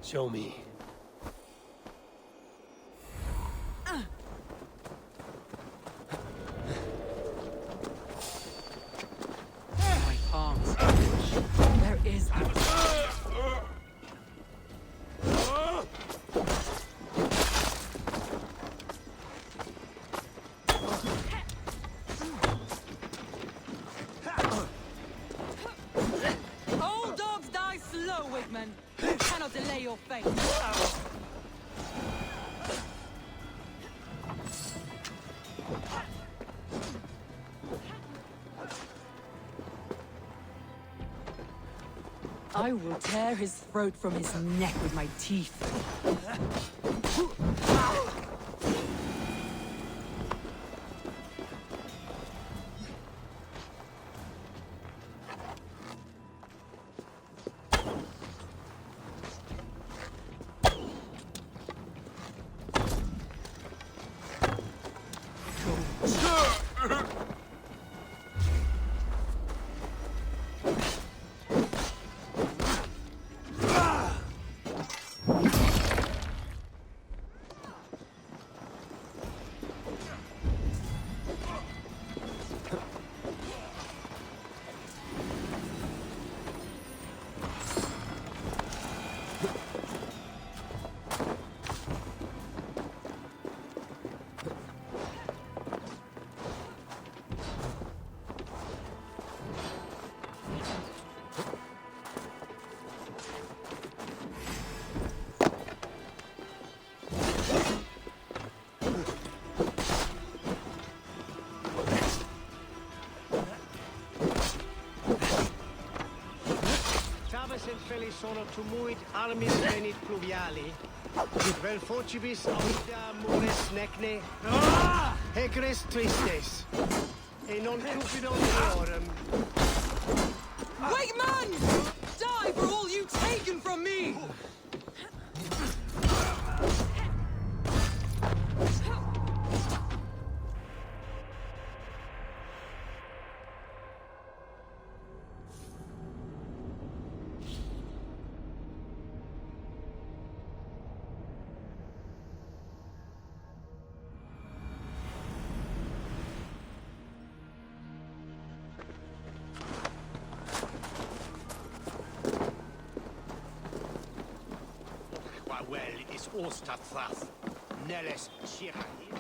Show me. My palms. There is no... Old dogs die slow, Wigman. You cannot delay your fate. I will tear his throat from his neck with my teeth. Felli sono tumuit armis venit pluviali. Vel focibis auda mures necne. Hegres tristes. E non cupido deorem. Wigman! Die for all you've taken from me! Well, it is Osterthrath. Nelles Shirani.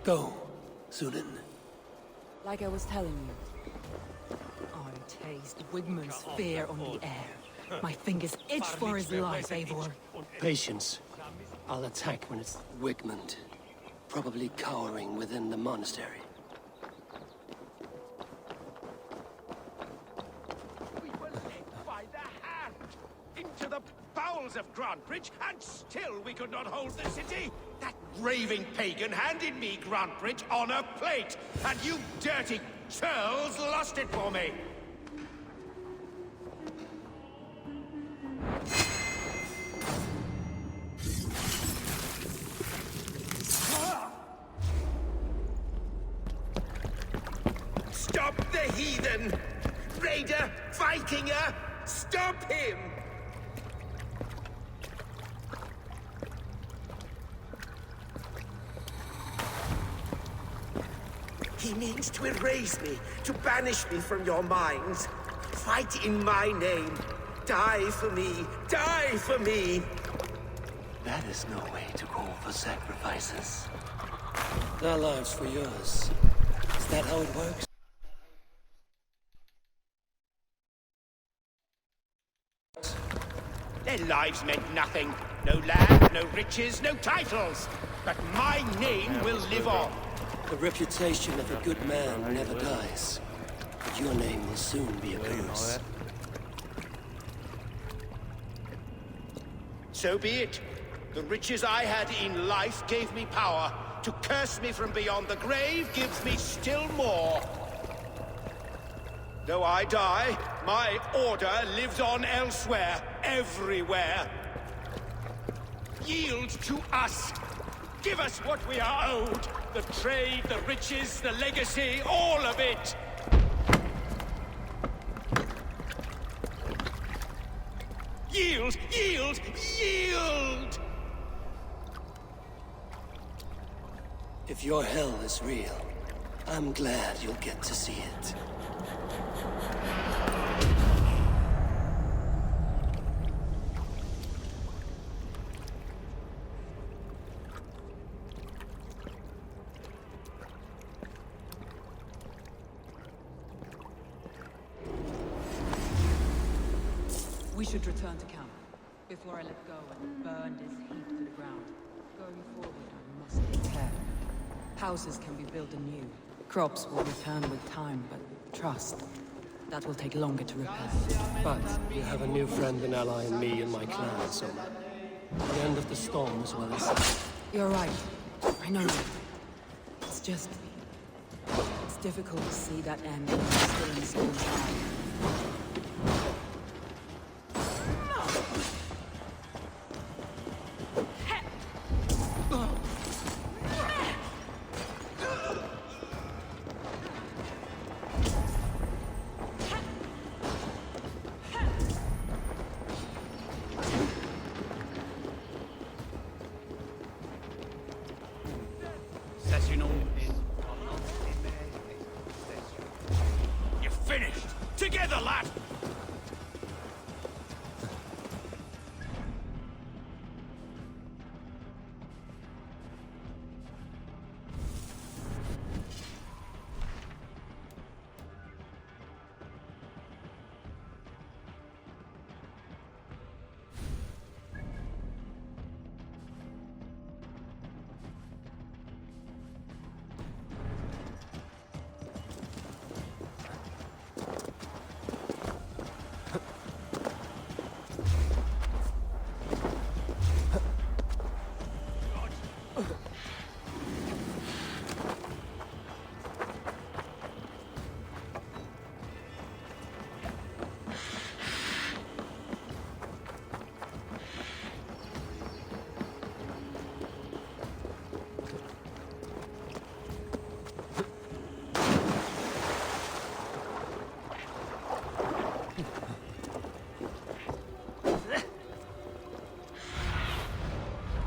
Go, Sunan. Like I was telling you, I taste Wigman's fear on the air. My fingers itch for his life, Eivor. Patience. I'll attack when it's Wigmund. Probably cowering within the monastery. We were led by the hand into the bowels of Grantbridge, and still we could not hold the city. That raving pagan handed me Grantbridge on a plate, and you dirty churls lost it for me. Stop the heathen! Raider! Vikinger! Stop him! means to erase me, to banish me from your minds. Fight in my name. Die for me. Die for me. That is no way to call for sacrifices. Their lives for yours. Is that how it works? Their lives meant nothing. No land, no riches, no titles. But my name will live on. The reputation of a good man never dies. But your name will soon be a curse. So be it. The riches I had in life gave me power. To curse me from beyond the grave gives me still more. Though I die, my order lives on elsewhere, everywhere. Yield to us. Give us what we are owed. The trade, the riches, the legacy, all of it. Yield, yield, yield! If your hell is real, I'm glad you'll get to see it. We should return to camp before I let go and burn this heap to the ground. Going forward, I must take care. Houses can be built anew. Crops will return with time, but trust, that will take longer to repair. But you have a new friend and ally in me and my clan, so the end of the storm as well as... You're right. I know that. It's just... it's difficult to see that end when I'm still in the storm's eye. You're finished! Together, lad!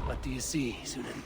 What do you see, Sunan?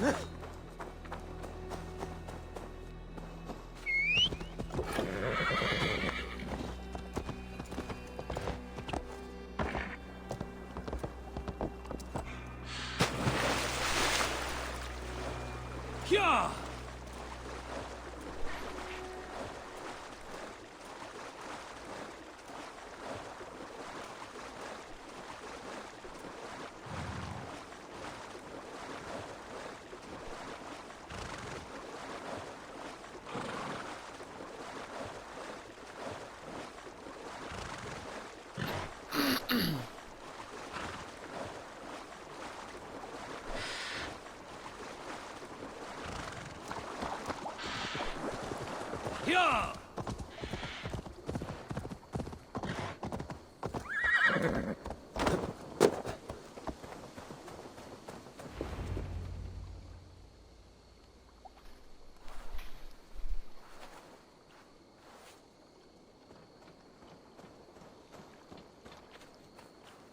Yeah! Yeah!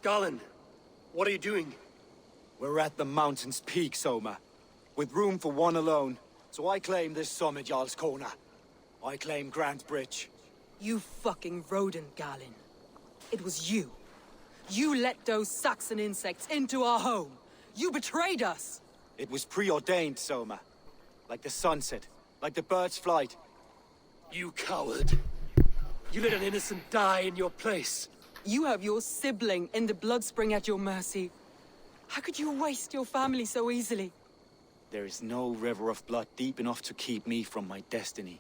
Garland, what are you doing? We're at the mountain's peak, Soma. With room for one alone. So I claim this summit, Jarl's Corner. I claim Grand Bridge. You fucking rodent, Galen. It was you. You let those Saxon insects into our home. You betrayed us. It was preordained, Soma. Like the sunset, like the bird's flight. You coward. You let an innocent die in your place. You have your sibling in the blood spring at your mercy. How could you waste your family so easily? There is no river of blood deep enough to keep me from my destiny.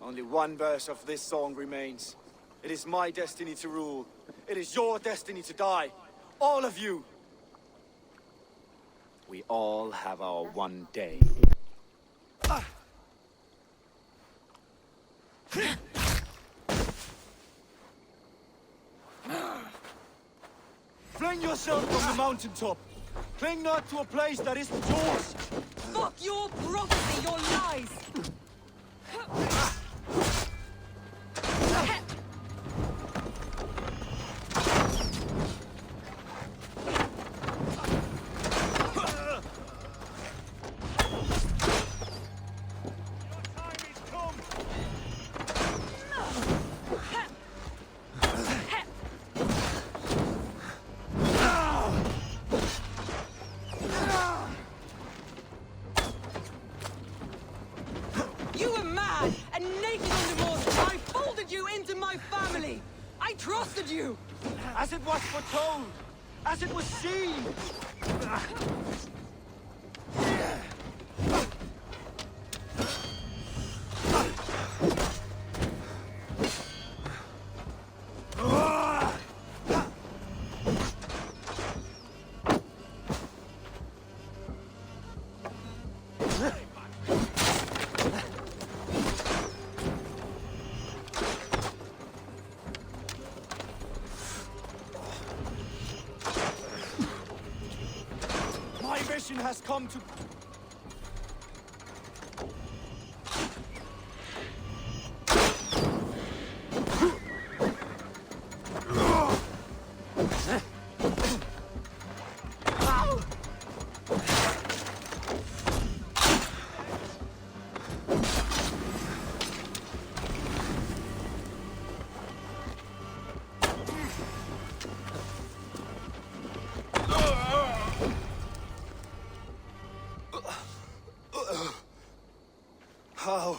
Only one verse of this song remains. It is my destiny to rule. It is your destiny to die. All of you. We all have our one day. Fling yourself from the mountaintop. Cling not to a place that isn't yours. Fuck your prophecy, your lies! You were mad and naked on the moors. I folded you into my family. I trusted you. As it was foretold. As it was seen. My mission has come to... How?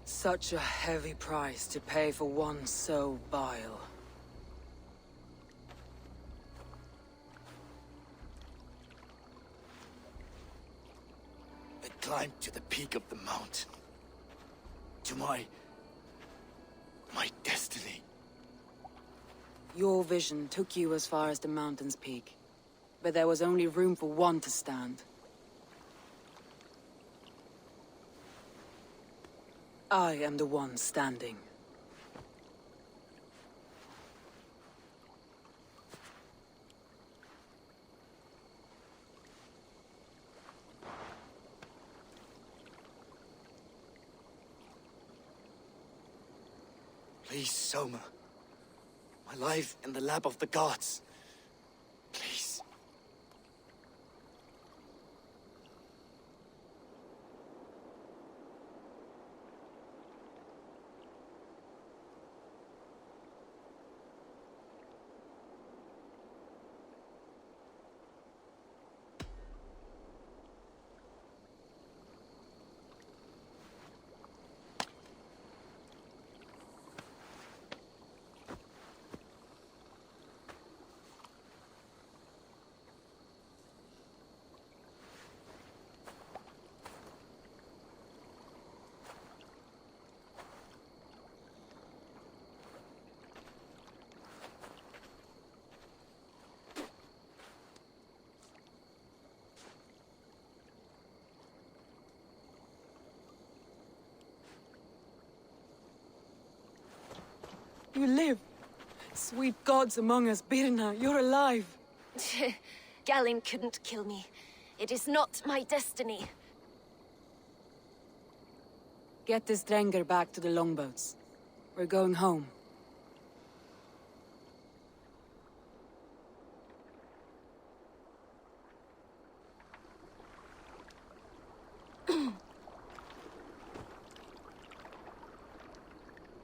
Such a heavy price to pay for one so vile. I climbed to the peak of the mountain. To my destiny. Your vision took you as far as the mountain's peak. But there was only room for one to stand. I am the one standing. Please, Soma. My life in the lap of the gods. Please. You live! Sweet gods among us, Birna, you're alive! Galen couldn't kill me. It is not my destiny. Get this Drenger back to the longboats. We're going home.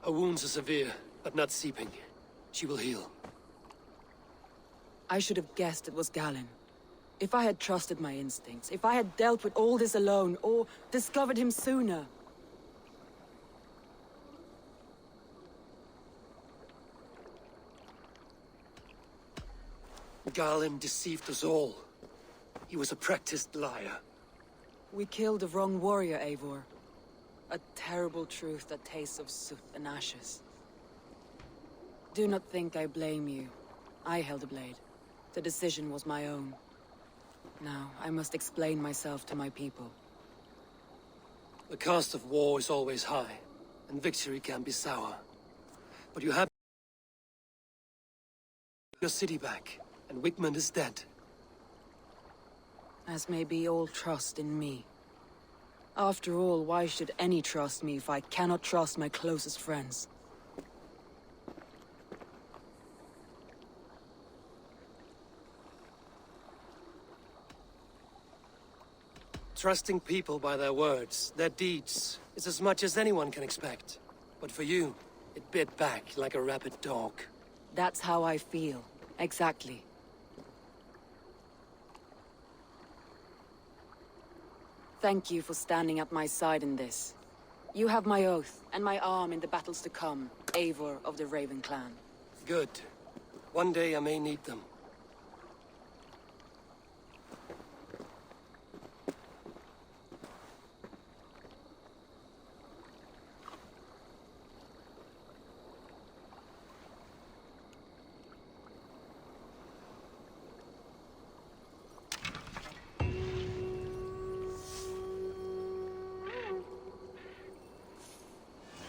Her wounds are severe, but not seeping. She will heal. I should have guessed it was Galen. If I had trusted my instincts, if I had dealt with all this alone, or discovered him sooner. Galen deceived us all. He was a practiced liar. We killed the wrong warrior, Eivor. A terrible truth that tastes of soot and ashes. Do not think I blame you. I held the blade. The decision was my own. Now, I must explain myself to my people. The cost of war is always high, and victory can be sour. But you have your city back, and Wigmund is dead. As may be all trust in me. After all, why should any trust me if I cannot trust my closest friends? Trusting people by their words, their deeds, is as much as anyone can expect. But for you, it bit back like a rabid dog. That's how I feel. Exactly. Thank you for standing at my side in this. You have my oath, and my arm in the battles to come, Eivor of the Raven clan. Good. One day I may need them.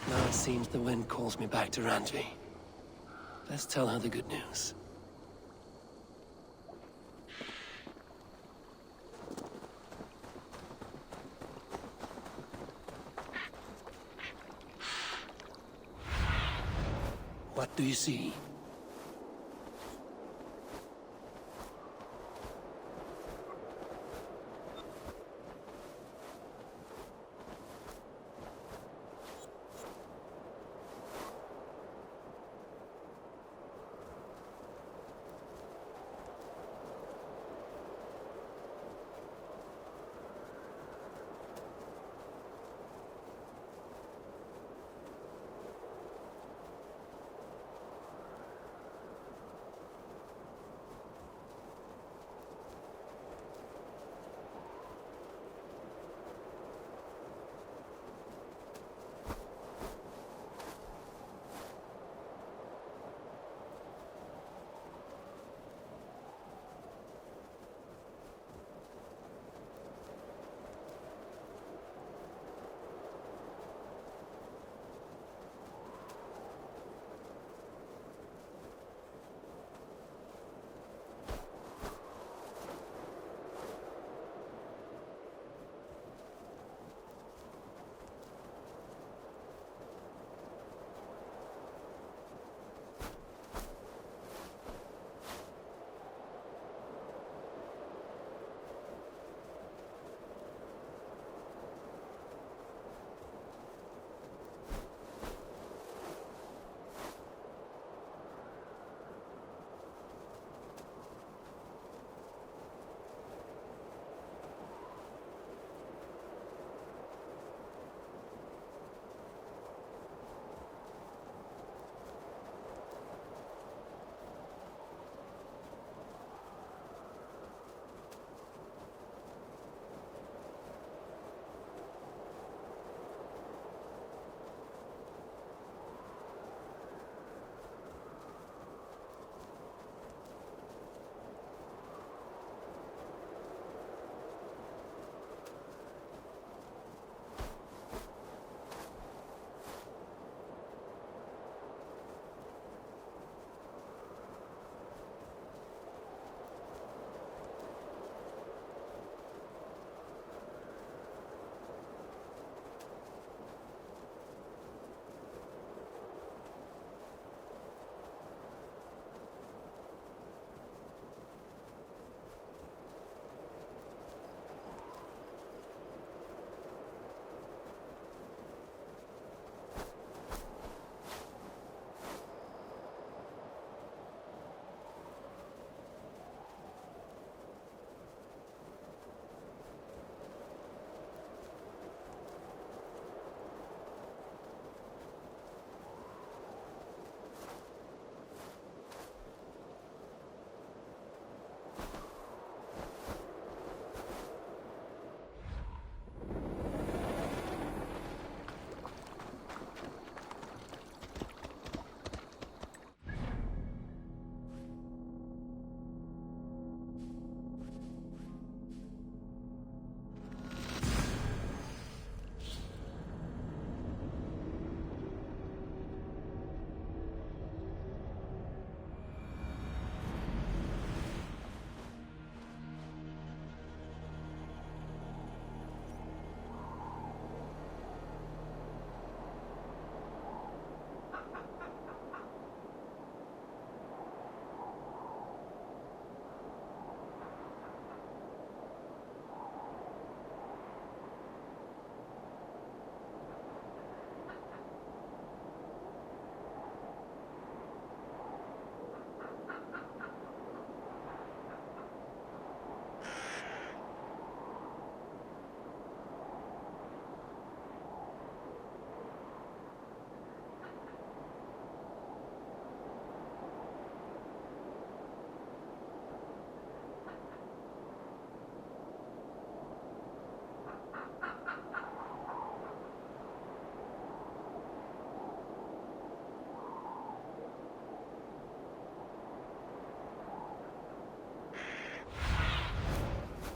Now it seems the wind calls me back to Randvi. Let's tell her the good news. What do you see?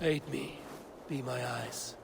Aid me. Be my eyes.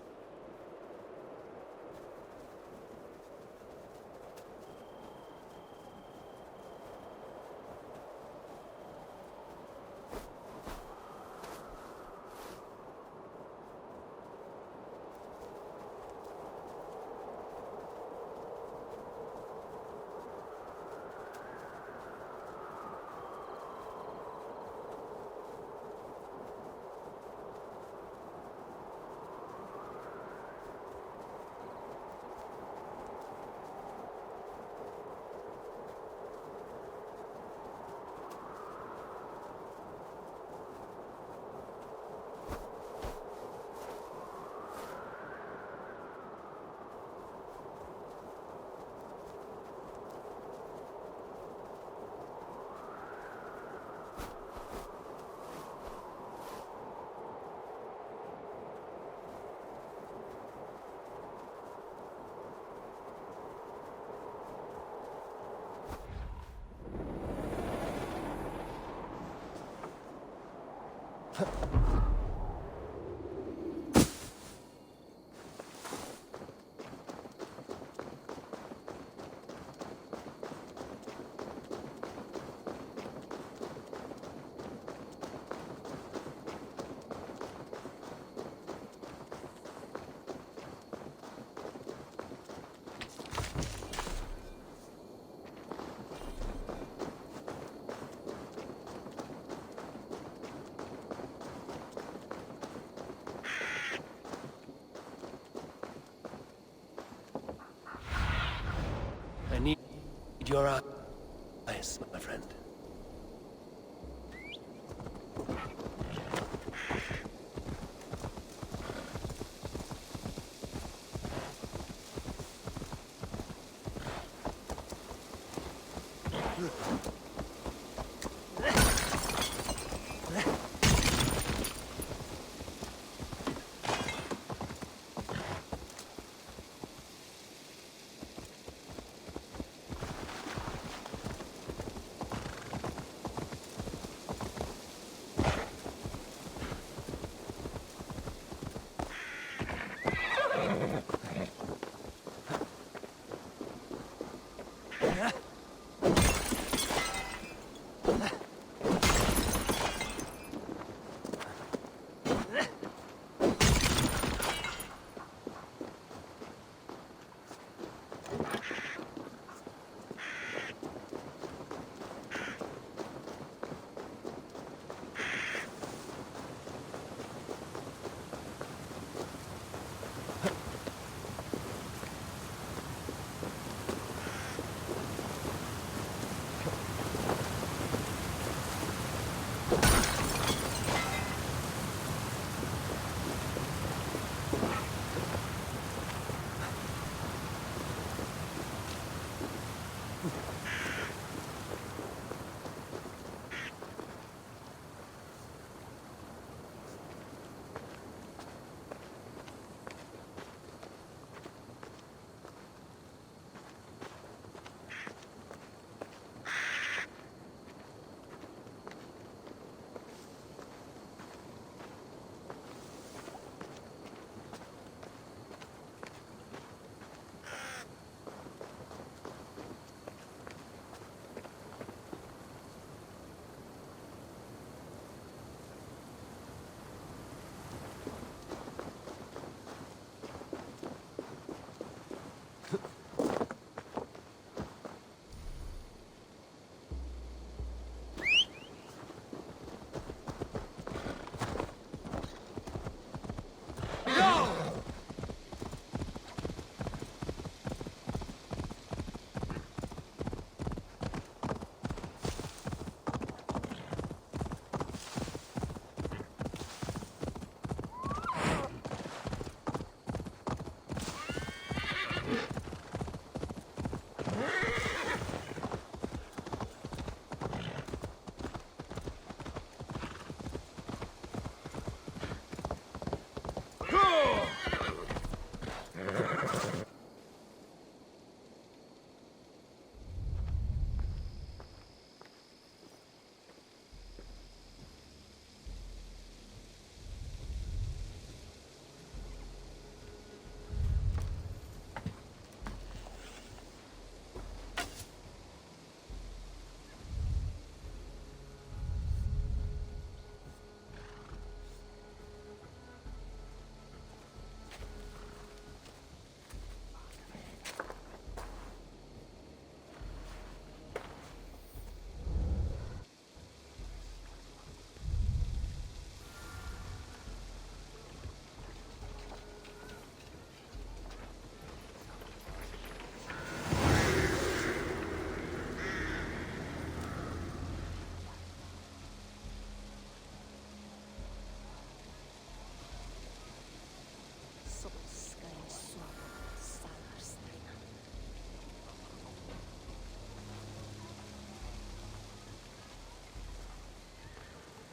I need your eyes, my friend.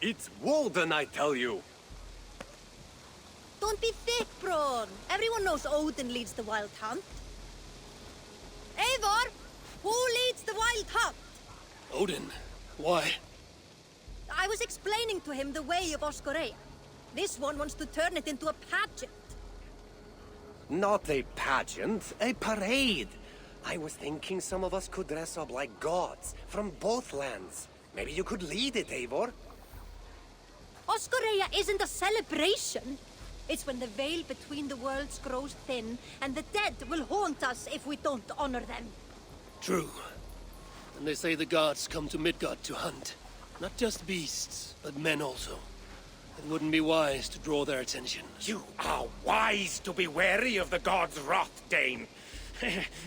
It's Walden, I tell you! Don't be thick, Braun. Everyone knows Odin leads the wild hunt. Eivor, who leads the wild hunt? Odin? Why? I was explaining to him the way of Oskoreia. This one wants to turn it into a pageant. Not a pageant, a parade. I was thinking some of us could dress up like gods from both lands. Maybe you could lead it, Eivor. Oskoreia isn't a celebration. It's when the veil between the worlds grows thin, and the dead will haunt us if we don't honor them. True. And they say the gods come to Midgard to hunt. Not just beasts, but men also. It wouldn't be wise to draw their attention. You are wise to be wary of the god's wrath, Dane.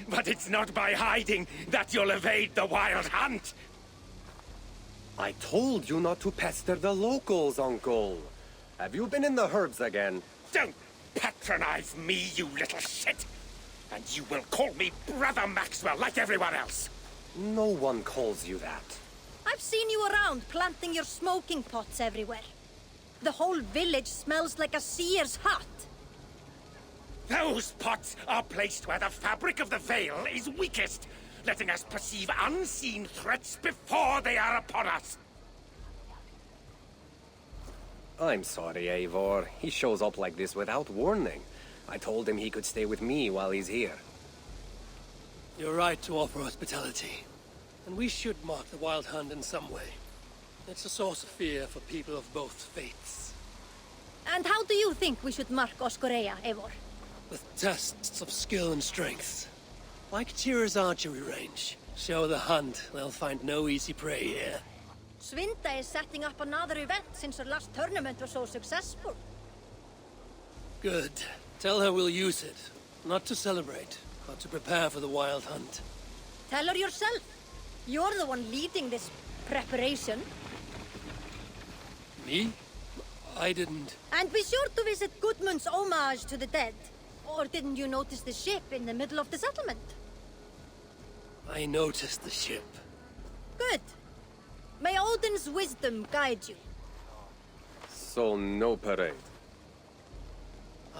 But it's not by hiding that you'll evade the wild hunt. I told you not to pester the locals, Uncle. Have you been in the herbs again? Don't patronize me, you little shit! And you will call me Brother Maxwell like everyone else! No one calls you that. I've seen you around planting your smoking pots everywhere. The whole village smells like a seer's hut. Those pots are placed where the fabric of the veil is weakest, letting us perceive unseen threats before they are upon us. I'm sorry, Eivor. He shows up like this without warning. I told him he could stay with me while he's here. You're right to offer hospitality. And we should mark the wild hunt in some way. It's a source of fear for people of both faiths. And how do you think we should mark Oskoreia, Eivor? With tests of skill and strength. Like Tyr's archery range. Show the hunt, they'll find no easy prey here. Svinda is setting up another event since her last tournament was so successful. Good. Tell her we'll use it. Not to celebrate, but to prepare for the wild hunt. Tell her yourself. You're the one leading this preparation. Me? I didn't... And be sure to visit Gudmund's homage to the dead. Or didn't you notice the ship in the middle of the settlement? I noticed the ship. Good. May Odin's wisdom guide you. So no parade.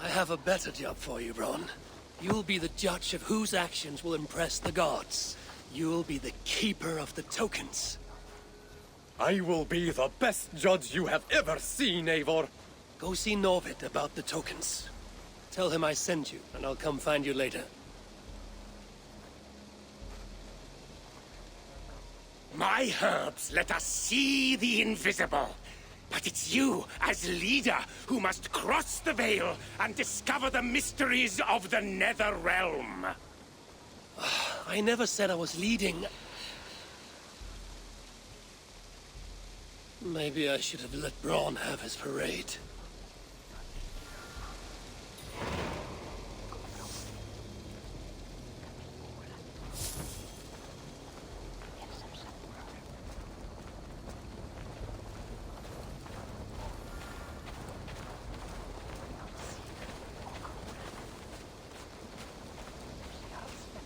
I have a better job for you, Ron. You'll be the judge of whose actions will impress the gods. You'll be the keeper of the tokens. I will be the best judge you have ever seen, Eivor. Go see Norvid about the tokens. Tell him I sent you, and I'll come find you later. My herbs let us see the invisible. But it's you, as leader, who must cross the veil and discover the mysteries of the Nether Realm. I never said I was leading. Maybe I should have let Braun have his parade.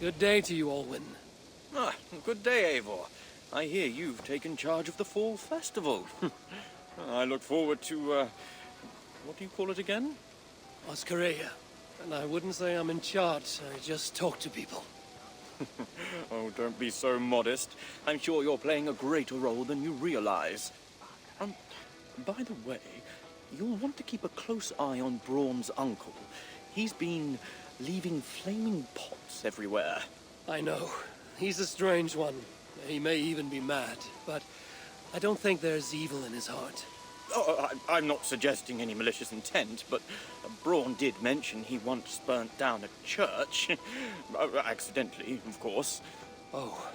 Good day to you, Olwyn. Ah, good day, Eivor. I hear you've taken charge of the fall festival. I look forward to, what do you call it again? Oskoreia. And I wouldn't say I'm in charge, I just talk to people. Oh, don't be so modest. I'm sure you're playing a greater role than you realize. By the way, you'll want to keep a close eye on Braun's uncle. He's been leaving flaming pots everywhere. I know. He's a strange one. He may even be mad, but I don't think there's evil in his heart. Oh, I'm not suggesting any malicious intent, but Braun did mention he once burnt down a church. Accidentally, of course. Oh.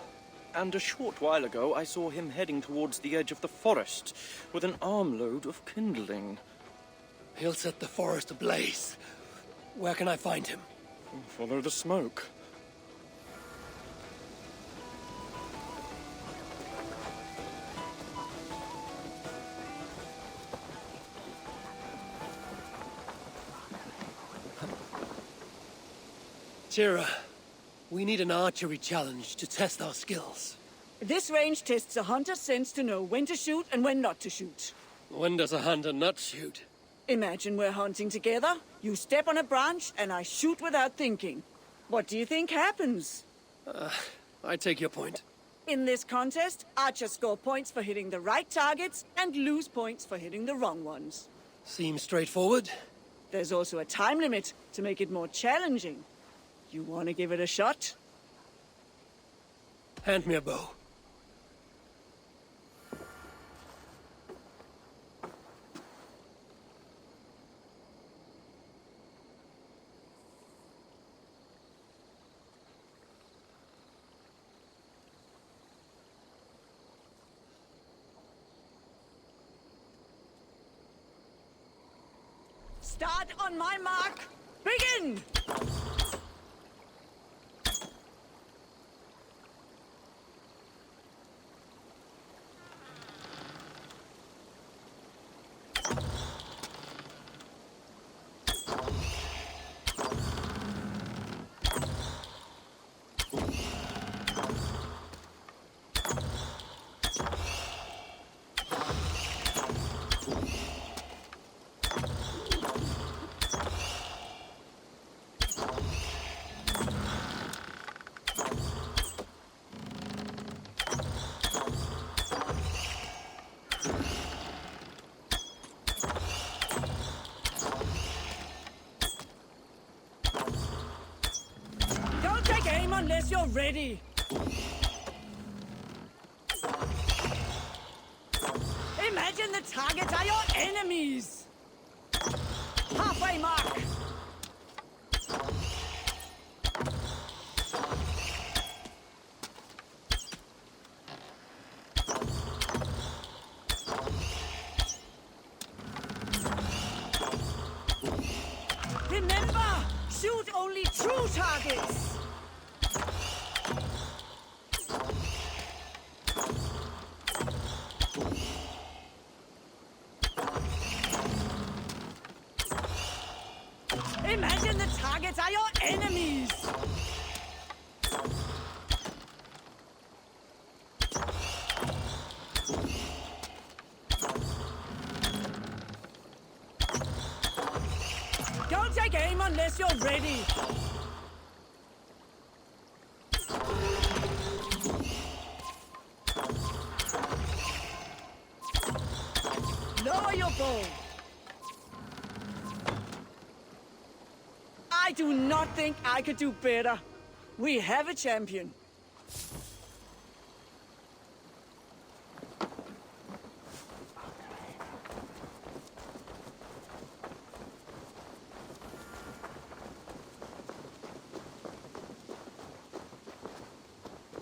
And a short while ago, I saw him heading towards the edge of the forest with an armload of kindling. He'll set the forest ablaze. Where can I find him? Follow the smoke. Tira, we need an archery challenge to test our skills. This range tests a hunter's sense to know when to shoot and when not to shoot. When does a hunter not shoot? Imagine we're hunting together. You step on a branch, and I shoot without thinking. What do you think happens? I take your point. In this contest, archers score points for hitting the right targets and lose points for hitting the wrong ones. Seems straightforward. There's also a time limit to make it more challenging. You want to give it a shot? Hand me a bow. Start on my mark. Begin! Unless you're ready. Imagine the targets are your enemies. Halfway mark. Remember, shoot only true targets. Imagine the targets are your enemies! Don't take aim unless you're ready! Lower your bow! I do not think I could do better. We have a champion.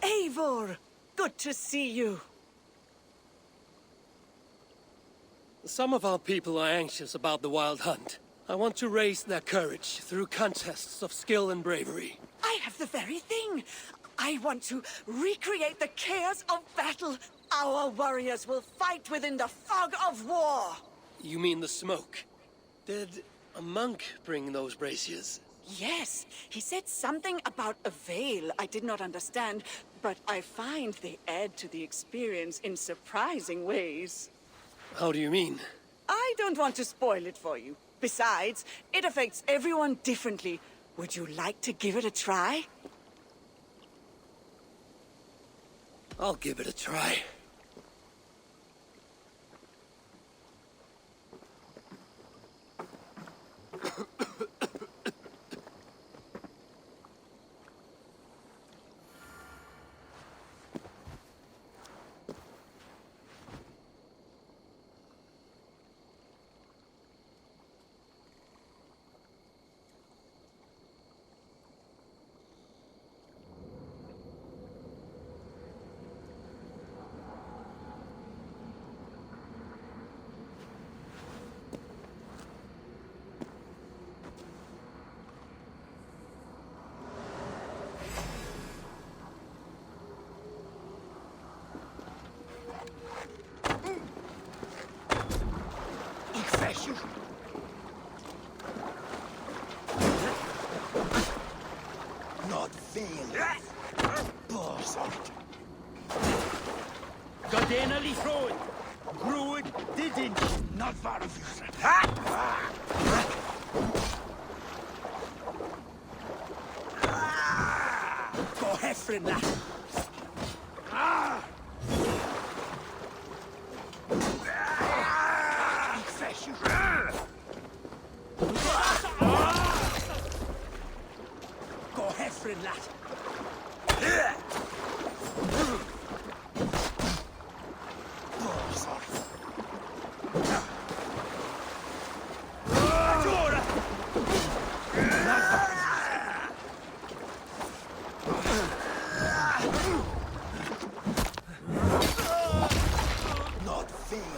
Eivor, good to see you. Some of our people are anxious about the wild hunt. I want to raise their courage through contests of skill and bravery. I have the very thing. I want to recreate the chaos of battle. Our warriors will fight within the fog of war. You mean the smoke? Did a monk bring those braziers? Yes, he said something about a veil I did not understand, but I find they add to the experience in surprising ways. How do you mean? I don't want to spoil it for you. Besides, it affects everyone differently. Would you like to give it a try? I'll give it a try. Not fail. Bullshit. Godena Lifroid, Gruid, didn't. Not far of you. Gå herfra. Gå herfra, lad. Not fair.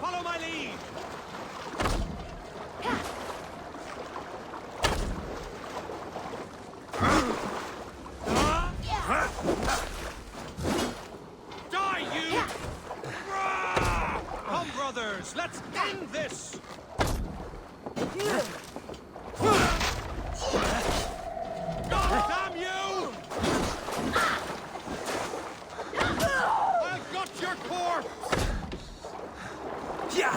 Follow my lead! Die, you! Come, brothers, let's end this! Damn you! I've got your corpse! Yeah!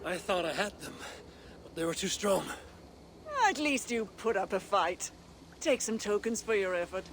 I thought I had them, but they were too strong. At least you put up a fight. Take some tokens for your effort.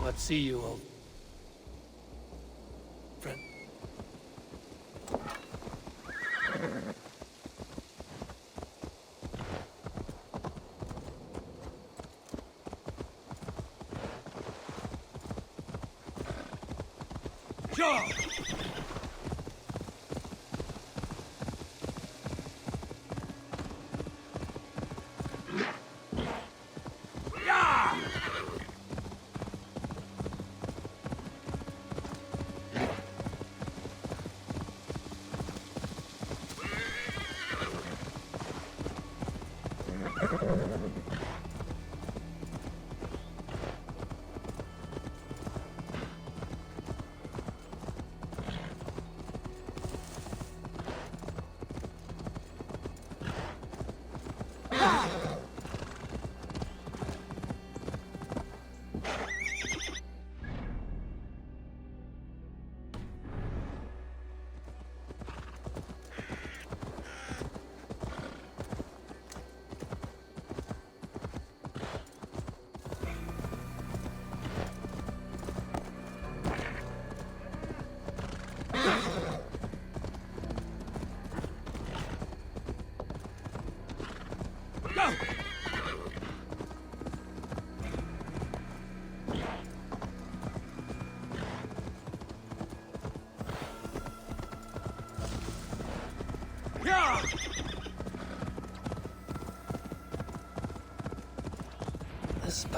Let's see you, old friend. Sure!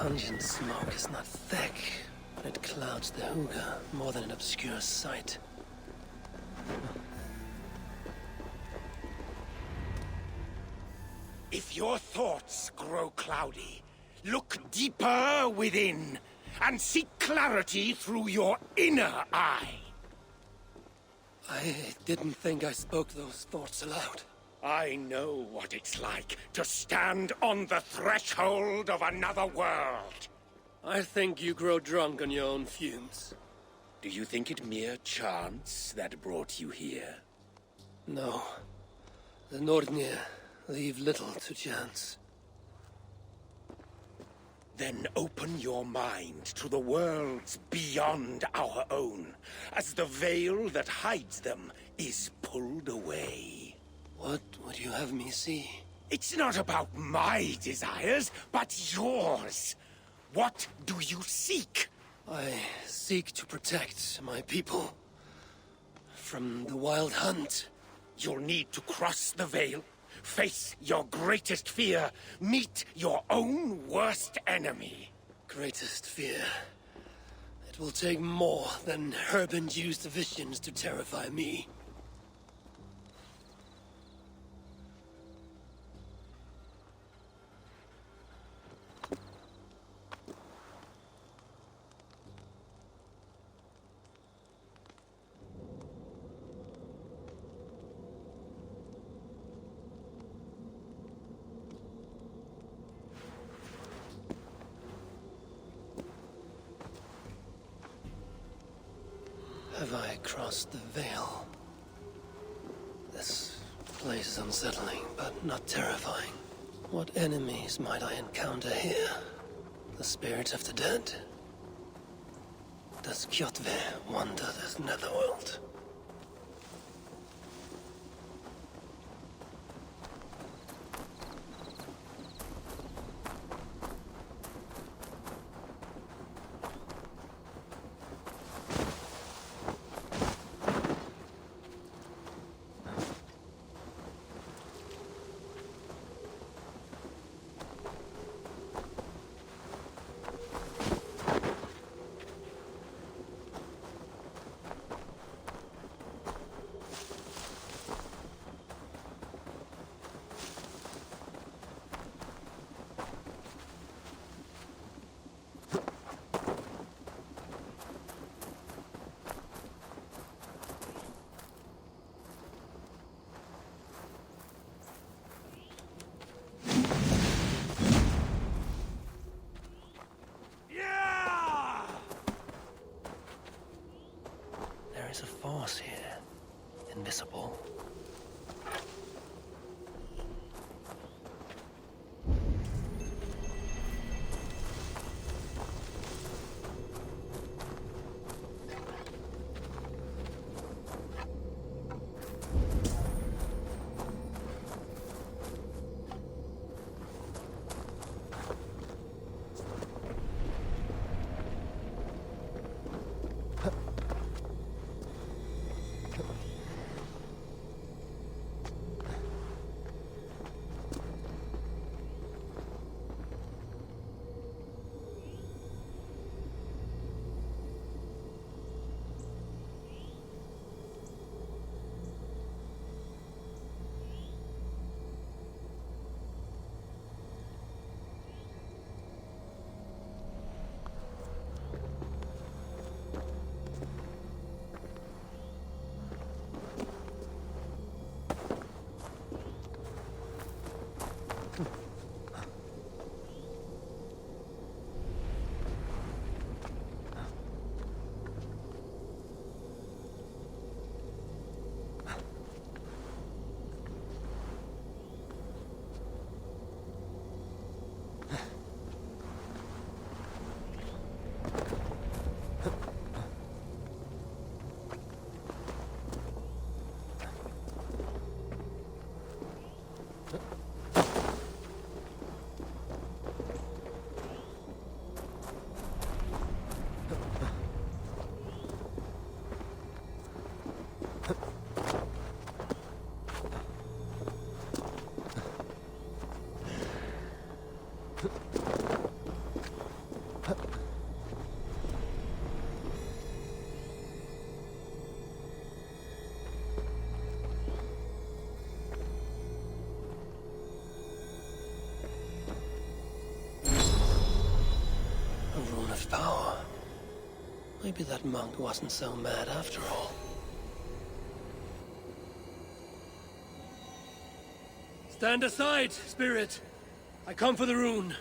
pungent smoke is not thick, but it clouds the hookah more than it obscures sight. If your thoughts grow cloudy, look deeper within and seek clarity through your inner eye. I didn't think I spoke those thoughts aloud. I know what it's like to stand on the threshold of another world. I think you grow drunk on your own fumes. Do you think it mere chance that brought you here? No. The Nordnir leave little to chance. Then open your mind to the worlds beyond our own, as the veil that hides them is pulled away. What would you have me see? It's not about my desires, but yours. What do you seek? I seek to protect my people from the wild hunt. You'll need to cross the veil, face your greatest fear, meet your own worst enemy. Greatest fear. It will take more than herb-induced visions to terrify me. Have I crossed the veil? This place is unsettling, but not terrifying. What enemies might I encounter here? The spirits of the dead? Does Kjotve wander this netherworld? There is a force here, invisible. of power. Maybe that monk wasn't so mad after all. Stand aside, spirit! I come for the rune.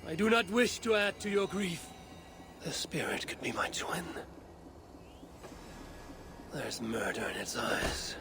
I do not wish to add to your grief. The spirit could be my twin. There's murder in its eyes.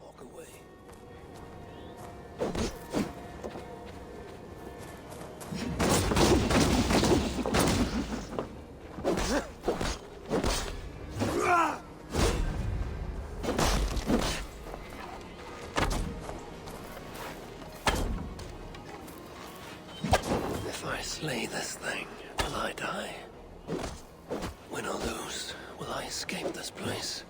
Walk away. If I slay this thing, will I die? Win or lose, will I escape this place?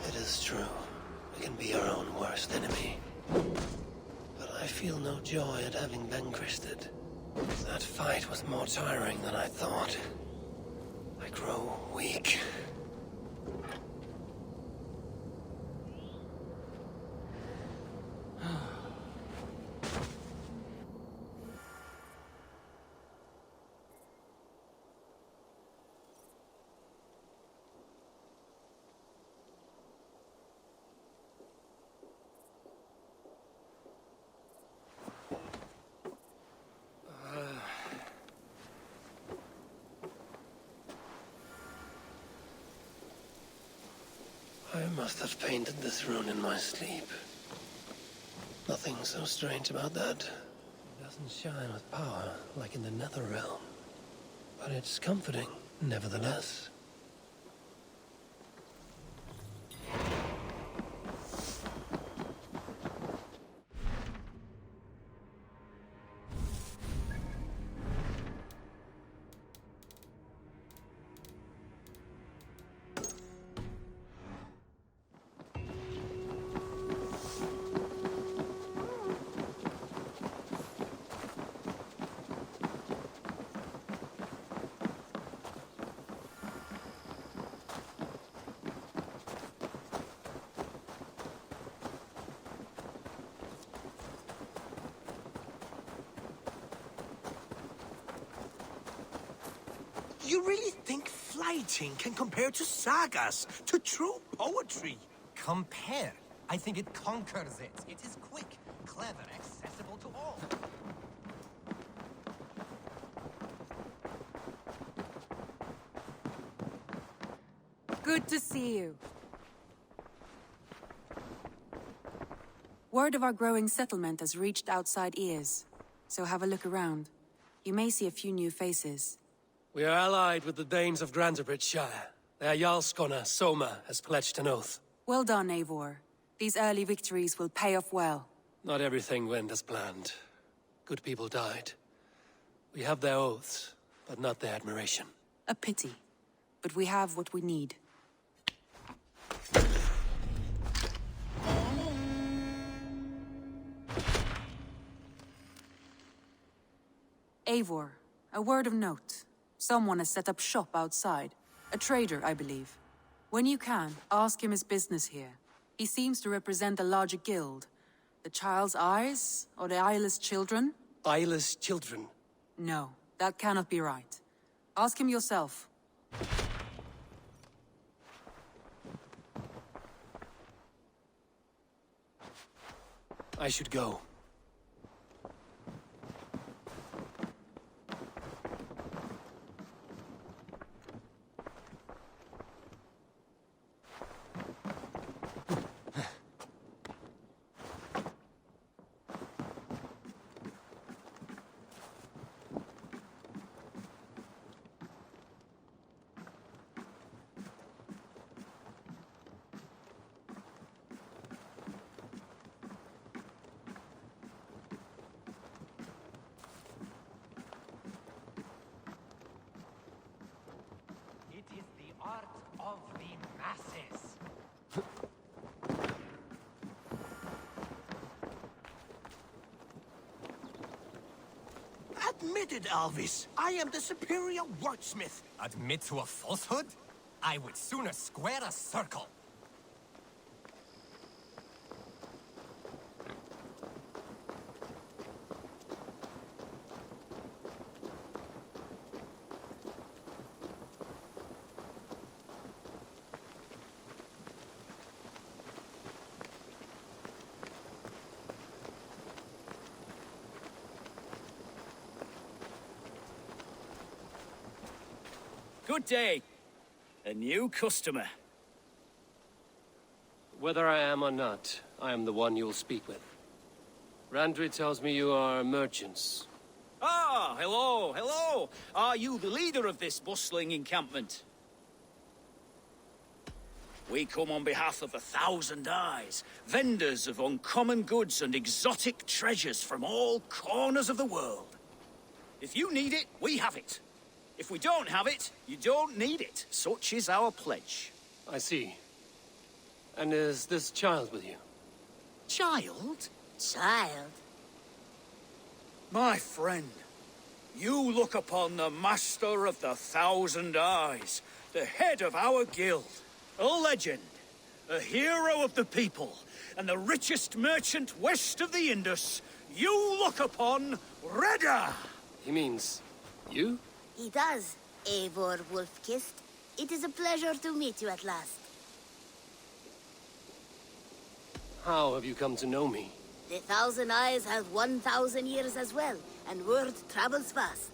It is true. We can be our own worst enemy. But I feel no joy at having vanquished it. That fight was more tiring than I thought. I grow weak. I must have painted this rune in my sleep. Nothing so strange about that. It doesn't shine with power like in the nether realm. But it's comforting, nevertheless. You really think flighting can compare to sagas, to true poetry? Compare. I think it conquers it. It is quick, clever, accessible to all. Good to see you. Word of our growing settlement has reached outside ears, so have a look around. You may see a few new faces. We are allied with the Danes of Shire. Their Jarlskona, Soma, has pledged an oath. Well done, Eivor. These early victories will pay off well. Not everything went as planned. Good people died. We have their oaths, but not their admiration. A pity. But we have what we need. Eivor, a word of note. Someone has set up shop outside. A trader, I believe. When you can, ask him his business here. He seems to represent a larger guild. The Child's Eyes, or the Eyeless Children? Eyeless children? No, that cannot be right. Ask him yourself. I should go. Admit it, Alvis. I am the superior wordsmith. Admit to a falsehood? I would sooner square a circle. Good day. A new customer. Whether I am or not, I am the one you'll speak with. Randri tells me you are merchants. Ah, hello, hello. Are you the leader of this bustling encampment? We come on behalf of 1,000 Eyes, vendors of uncommon goods and exotic treasures from all corners of the world. If you need it, we have it. If we don't have it, you don't need it. Such is our pledge. I see. And is this child with you? Child? Child? My friend, you look upon the master of the 1,000 Eyes, the head of our guild, a legend, a hero of the people, and the richest merchant west of the Indus. You look upon Reda! He means you? He does, Eivor Wolf-Kissed. It is a pleasure to meet you at last. How have you come to know me? The 1,000 Eyes have 1,000 years as well, and word travels fast.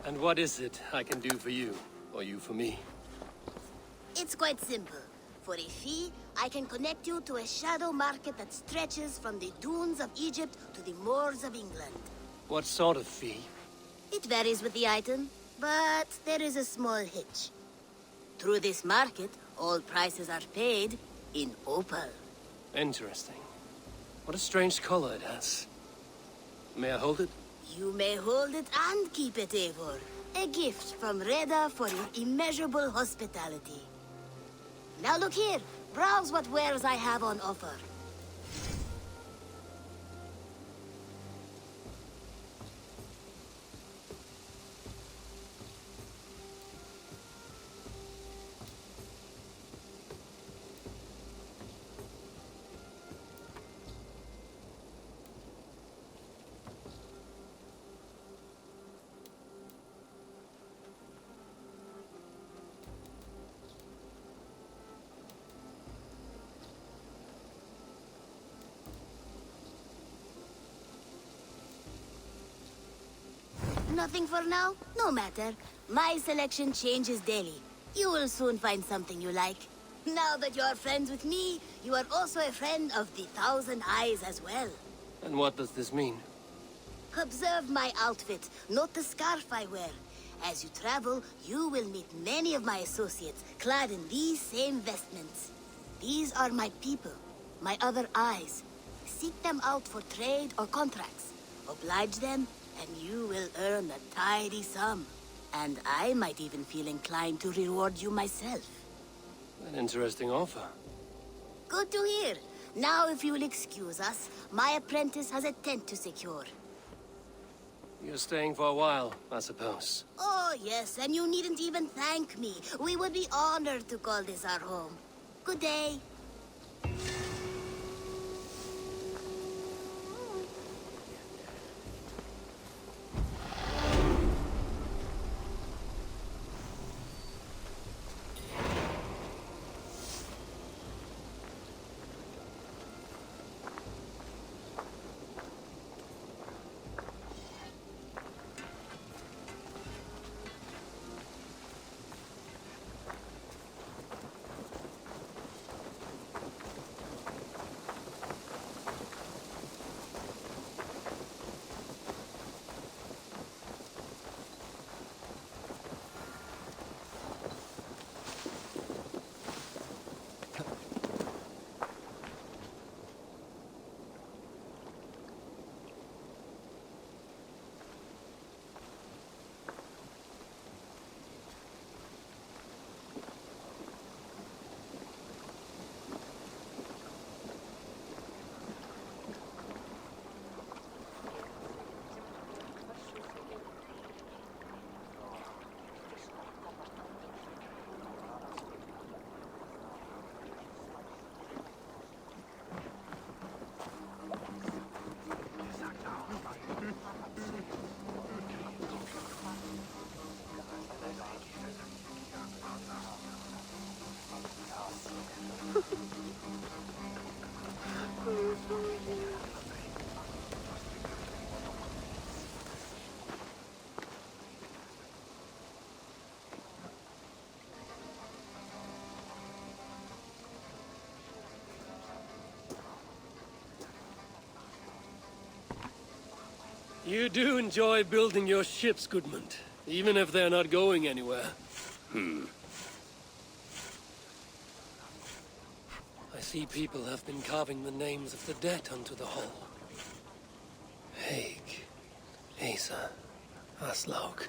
And what is it I can do for you, or you for me? It's quite simple. For a fee, I can connect you to a shadow market that stretches from the dunes of Egypt to the moors of England. What sort of fee? It varies with the item, but there is a small hitch. Through this market, all prices are paid in opal. Interesting. What a strange color it has. May I hold it? You may hold it and keep it, Eivor. A gift from Reda for your immeasurable hospitality. Now look here. Browse what wares I have on offer. Nothing for now? No matter. My selection changes daily. You will soon find something you like. Now that you are friends with me, you are also a friend of the 1,000 Eyes as well. And what does this mean? Observe my outfit, note the scarf I wear. As you travel, you will meet many of my associates, clad in these same vestments. These are my people, my other eyes. Seek them out for trade or contracts. Oblige them, and you will earn a tidy sum. And I might even feel inclined to reward you myself. An interesting offer. Good to hear. Now, if you will excuse us, my apprentice has a tent to secure. You're staying for a while, I suppose. Oh, yes, and you needn't even thank me. We would be honored to call this our home. Good day. You do enjoy building your ships, Goodmund, even if they're not going anywhere. I see people have been carving the names of the dead onto the hull. Haig, Asa, Aslaug.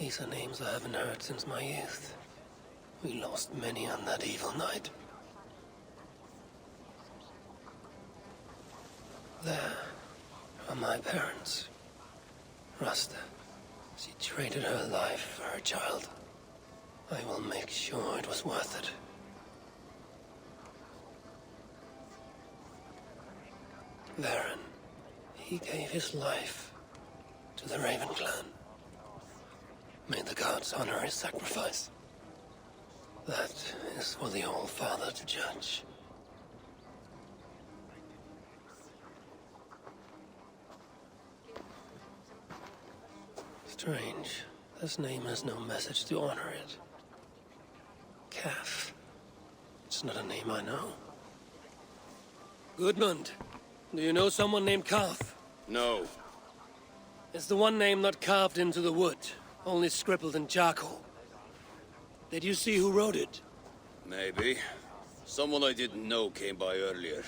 These are names I haven't heard since my youth. We lost many on that evil night. There are my parents. Rasta. She traded her life for her child. I will make sure it was worth it. Varen. He gave his life to the Raven clan. May the gods honor his sacrifice. That is for the All-Father to judge. Strange. This name has no message to honor it. Calf. It's not a name I know. Goodmund, do you know someone named Calf? No. It's the one name not carved into the wood, only scribbled in charcoal. Did you see who wrote it? Maybe. Someone I didn't know came by earlier.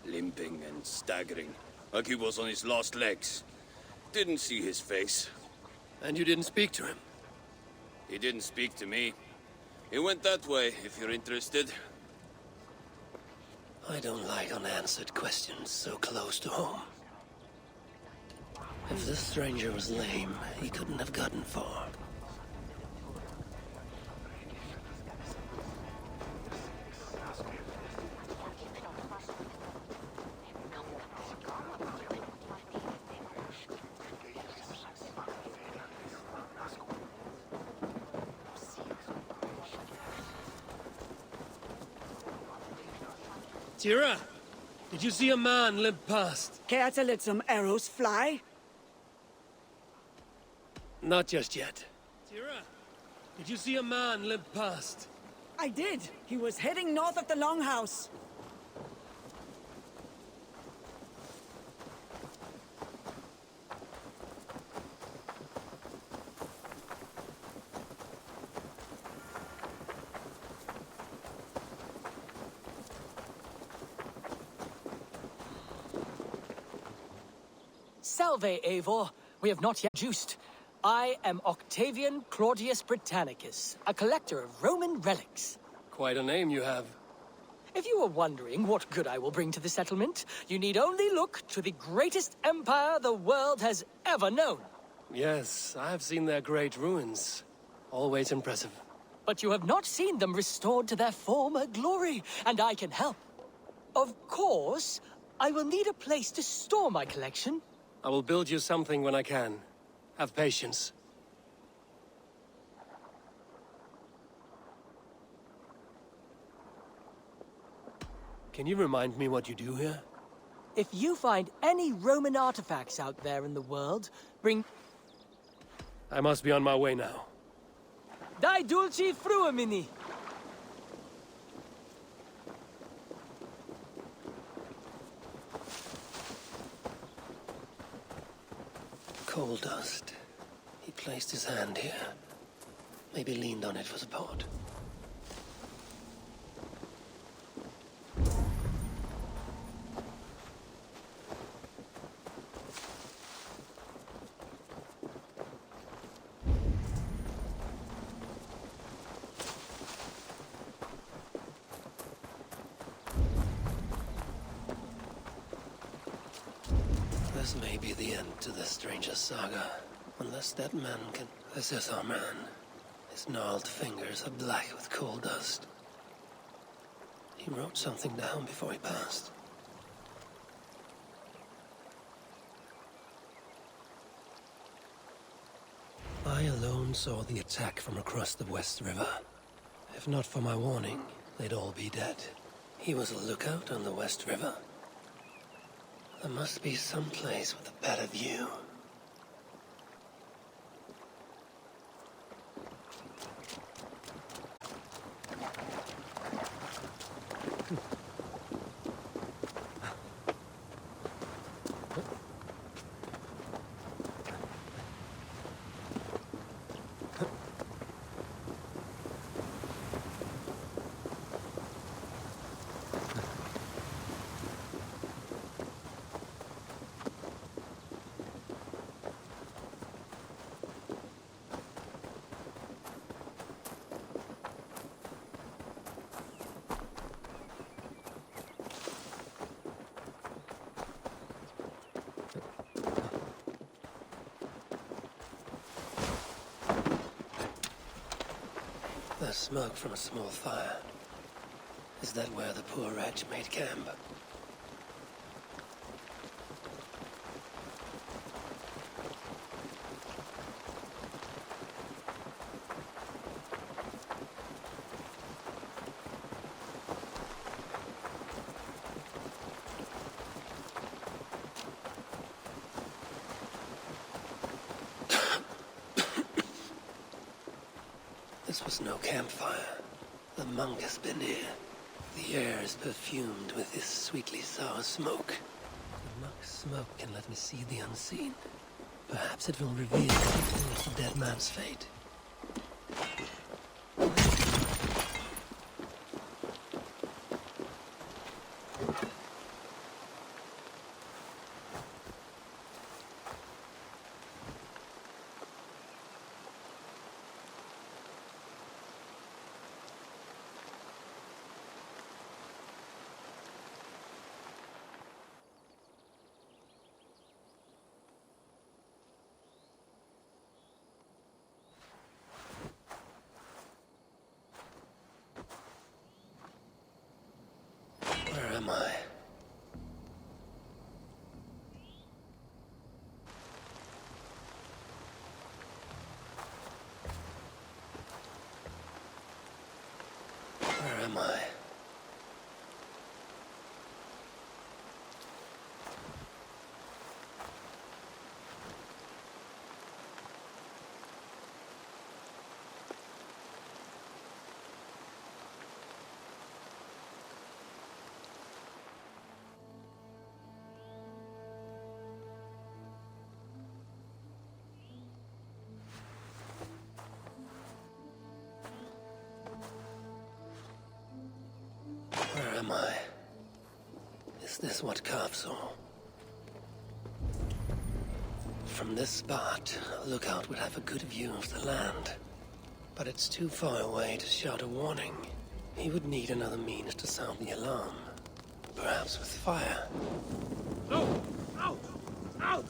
Limping and staggering, like he was on his last legs. Didn't see his face. And you didn't speak to him? He didn't speak to me. He went that way, if you're interested. I don't like unanswered questions so close to home. If this stranger was lame, he couldn't have gotten far. Tira, did you see a man limp past? Care to let some arrows fly? Not just yet. Tira, did you see a man limp past? I did. He was heading north of the Longhouse. Salve, Eivor. We have not yet juiced. I am Octavian Claudius Britannicus, a collector of Roman relics. Quite a name you have. If you are wondering what good I will bring to the settlement, you need only look to the greatest empire the world has ever known. Yes, I have seen their great ruins. Always impressive. But you have not seen them restored to their former glory, and I can help. Of course, I will need a place to store my collection. I will build you something when I can. Have patience. Can you remind me what you do here? If you find any Roman artifacts out there in the world, bring... I must be on my way now. Dai dulci fruamini! Coal dust. He placed his hand here. Maybe leaned on it for support. This may be the end to this stranger's saga. Unless that man can... This is our man. His gnarled fingers are black with coal dust. He wrote something down before he passed. I alone saw the attack from across the West River. If not for my warning, they'd all be dead. He was a lookout on the West River. There must be some place with a better view. smoke from a small fire. Is that where the poor wretch made camp? This was no campfire. The monk has been here. The air is perfumed with this sweetly sour smoke. The monk's smoke can let me see the unseen. Perhaps it will reveal something of the dead man's fate. Where am I? Where am I? Where am I? Is this what Carve saw? From this spot, a lookout would have a good view of the land. But it's too far away to shout a warning. He would need another means to sound the alarm. Perhaps with fire. No! Out! Out!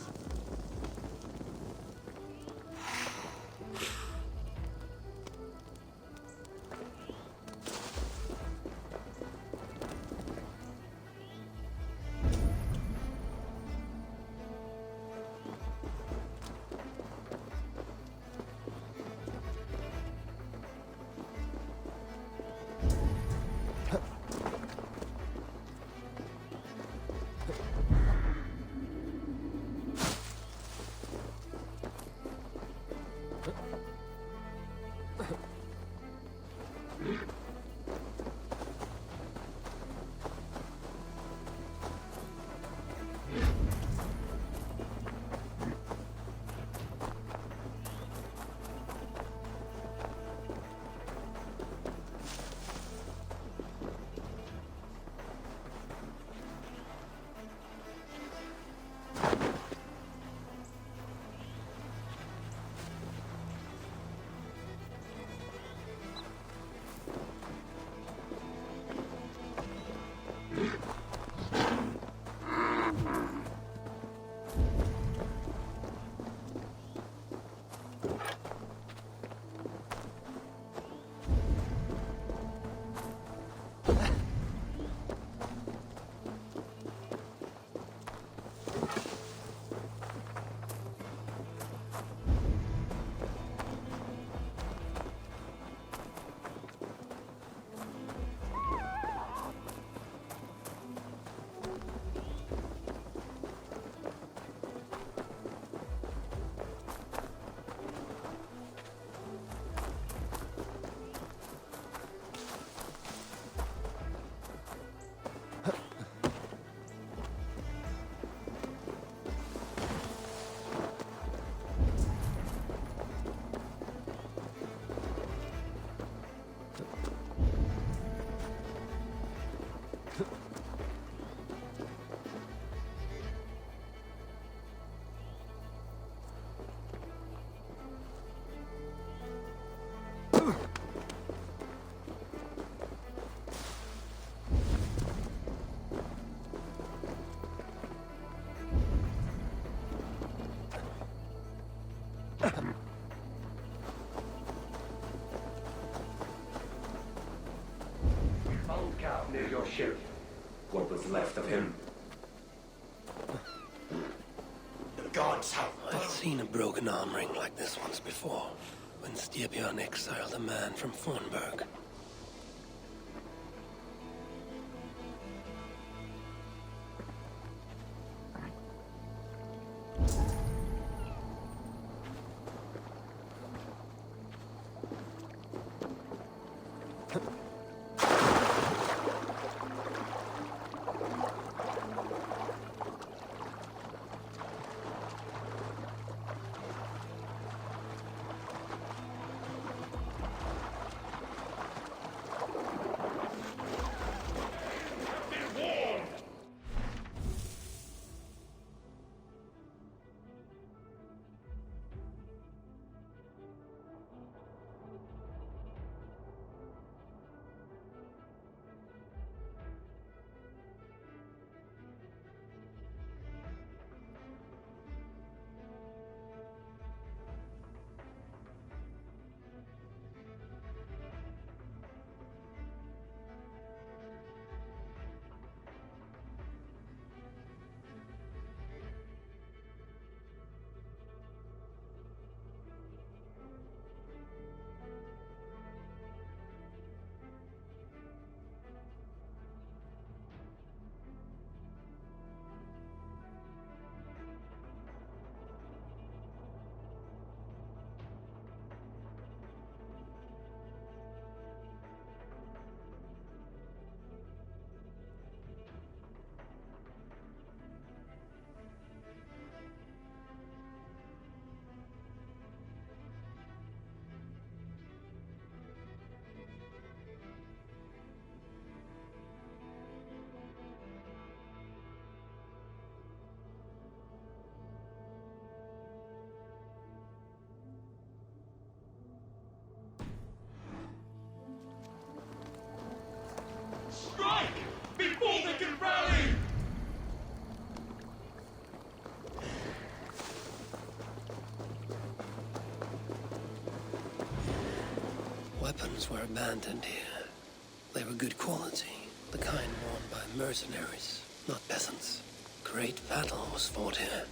was left of him. The gods have... I've seen a broken arm ring like this once before, when Styrbjörn exiled a man from Fornburg. Strike! Before they can rally! Weapons were abandoned here. They were good quality, the kind worn by mercenaries, not peasants. Great battle was fought here.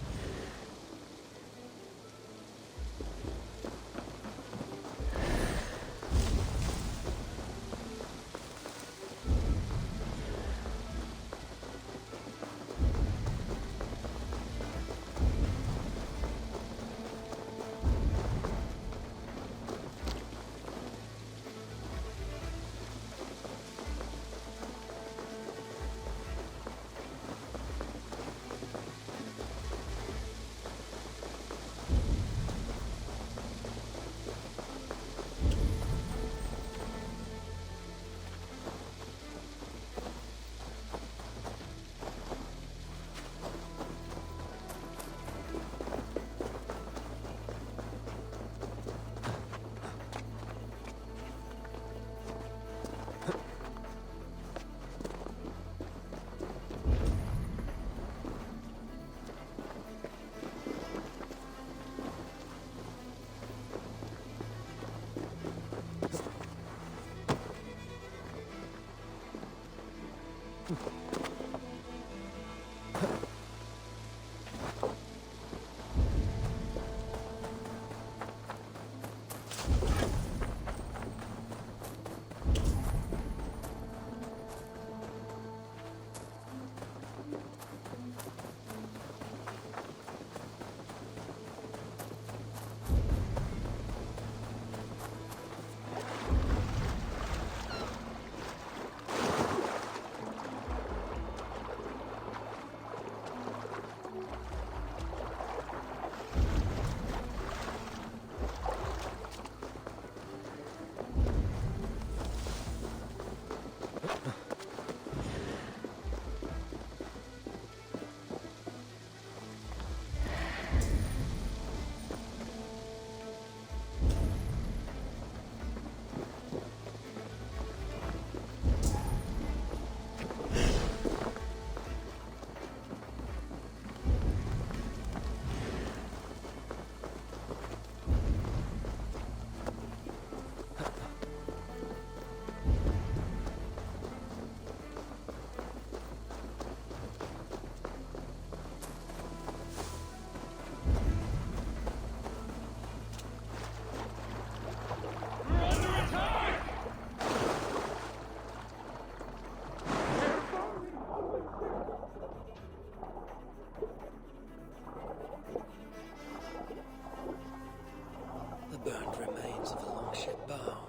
The burned remains of the longship bow.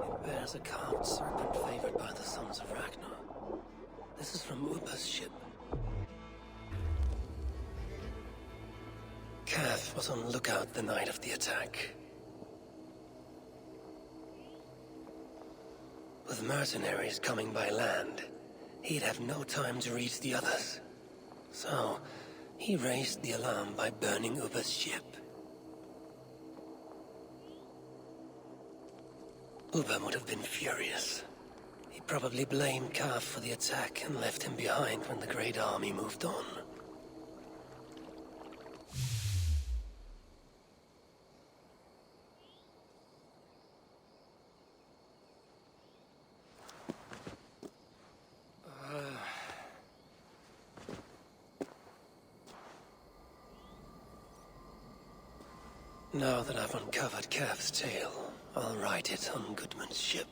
It bears a carved serpent favored by the sons of Ragnar. This is from Upa's ship. Cath was on lookout the night of the attack. With mercenaries coming by land, he'd have no time to reach the others. So, he raised the alarm by burning Upa's ship. Upa would have been furious. He probably blamed Cath for the attack and left him behind when the Great Army moved on. Now that I've uncovered Cath's tale, I'll write it on Goodman's ship.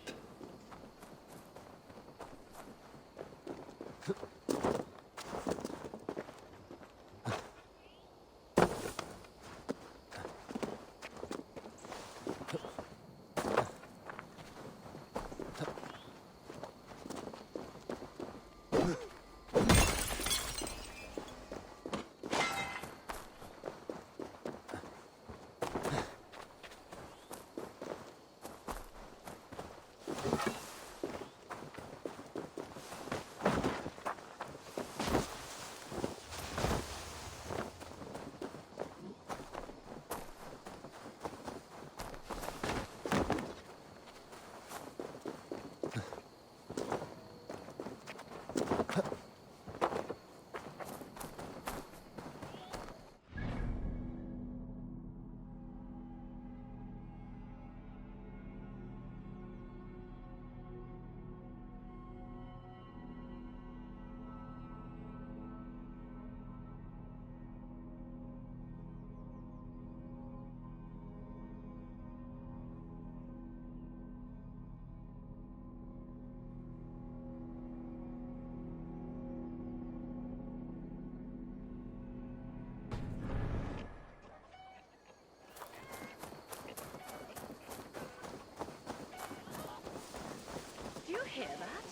Do you hear that?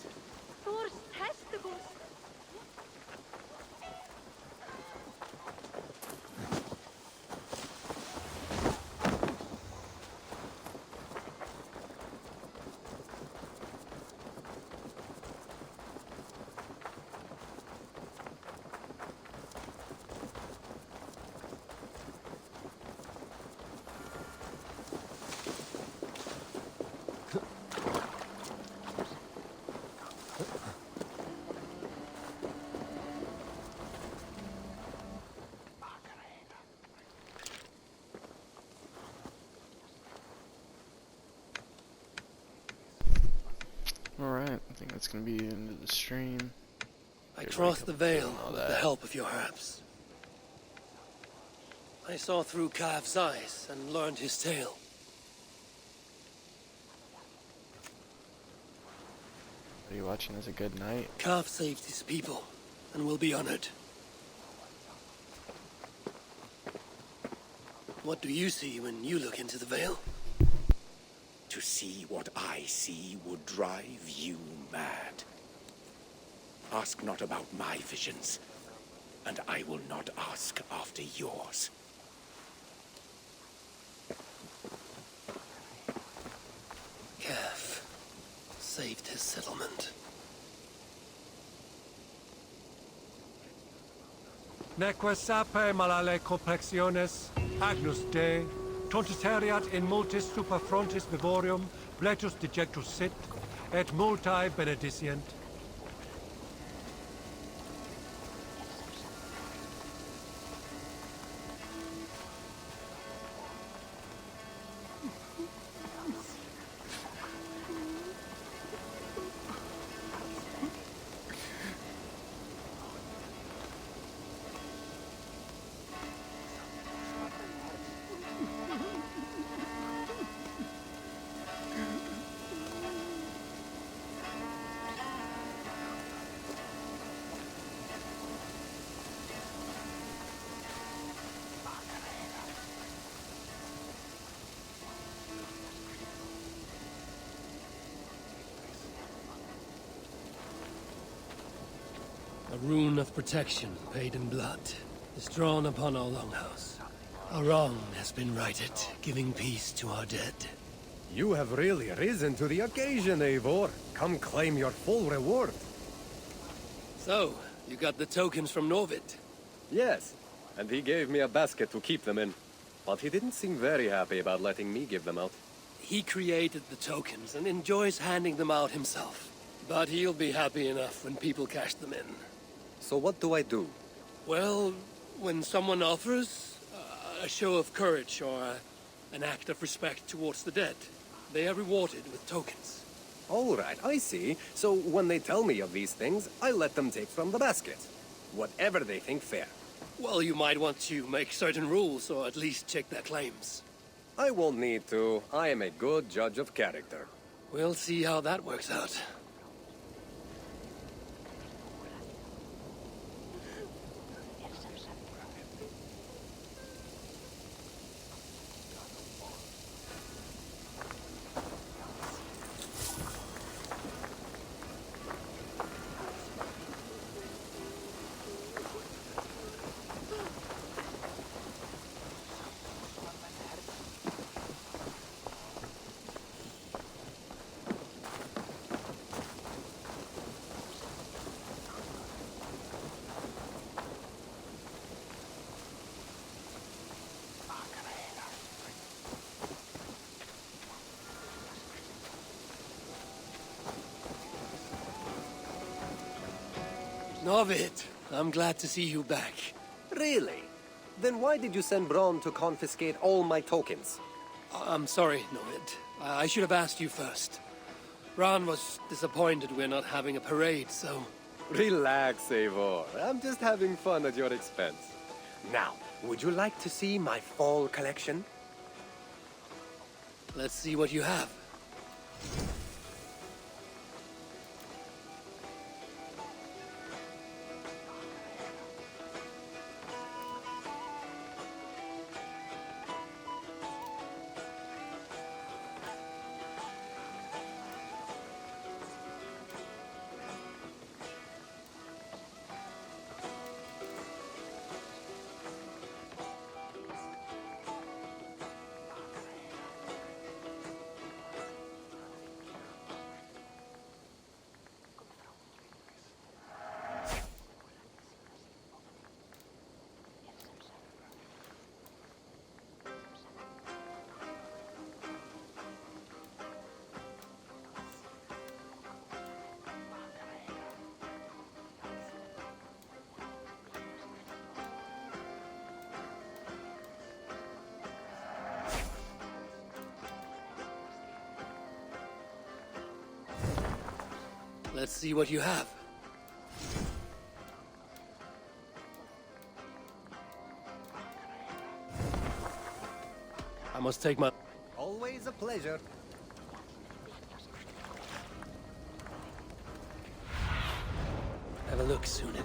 Thor's testicles. Alright, I think that's gonna be the end of the stream. I crossed the veil with the help of your herbs. I saw through Cath's eyes and learned his tale. Are you watching as a good night? Cath saved his people and will be honored. What do you see when you look into the veil? To see what I see would drive you mad. Ask not about my visions, and I will not ask after yours. Cath saved his settlement. Neque sape malale complexiones, agnus Dei, tontiteriat in multis super frontis vivorium, bletus dejectus sit, et multae benedicient. A rune of protection, paid in blood, is drawn upon our longhouse. A wrong has been righted, giving peace to our dead. You have really risen to the occasion, Eivor. Come claim your full reward. So, you got the tokens from Norvid? Yes, and he gave me a basket to keep them in. But he didn't seem very happy about letting me give them out. He created the tokens and enjoys handing them out himself. But he'll be happy enough when people cash them in. So what do I do? Well, when someone offers a show of courage or an act of respect towards the dead, they are rewarded with tokens. All right, I see. So when they tell me of these things, I let them take from the basket. Whatever they think fair. Well, you might want to make certain rules, or at least check their claims. I won't need to. I am a good judge of character. We'll see how that works out. Norvid, I'm glad to see you back. Really? Then why did you send Braun to confiscate all my tokens? I'm sorry, Norvid. I should have asked you first. Bran was disappointed we're not having a parade, so... Relax, Eivor. I'm just having fun at your expense. Now, would you like to see my fall collection? Let's see what you have. Let's see what you have. I must take my... Always a pleasure. Have a look, Sunan.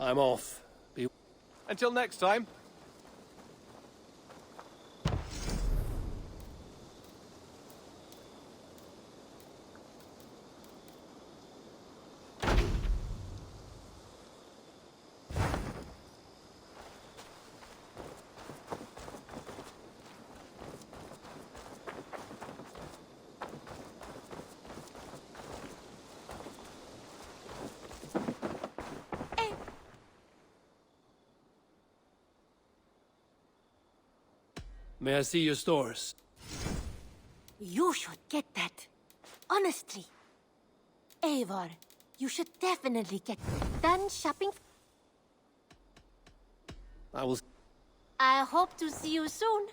I'm off. Until next time. May I see your stores? You should get that. Honestly. Eivor, you should definitely get done shopping. I will... I hope to see you soon.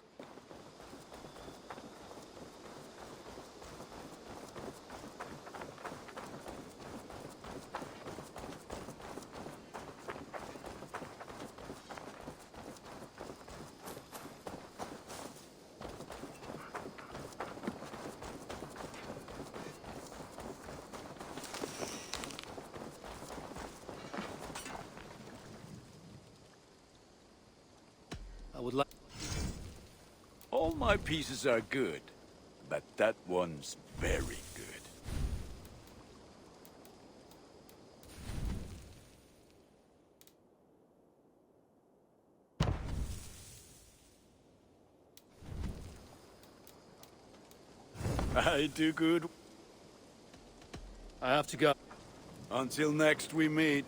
I would like... All my pieces are good, but that one's very good. I do good. I have to go. Until next we meet.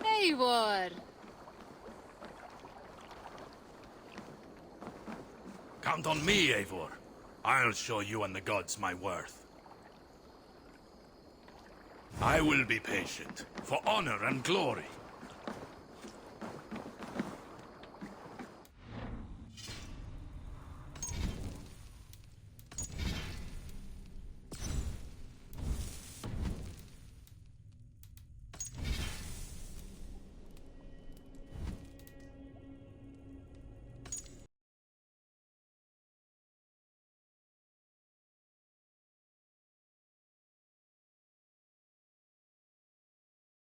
Eivor! Count on me, Eivor. I'll show you and the gods my worth. I will be patient, for honor and glory.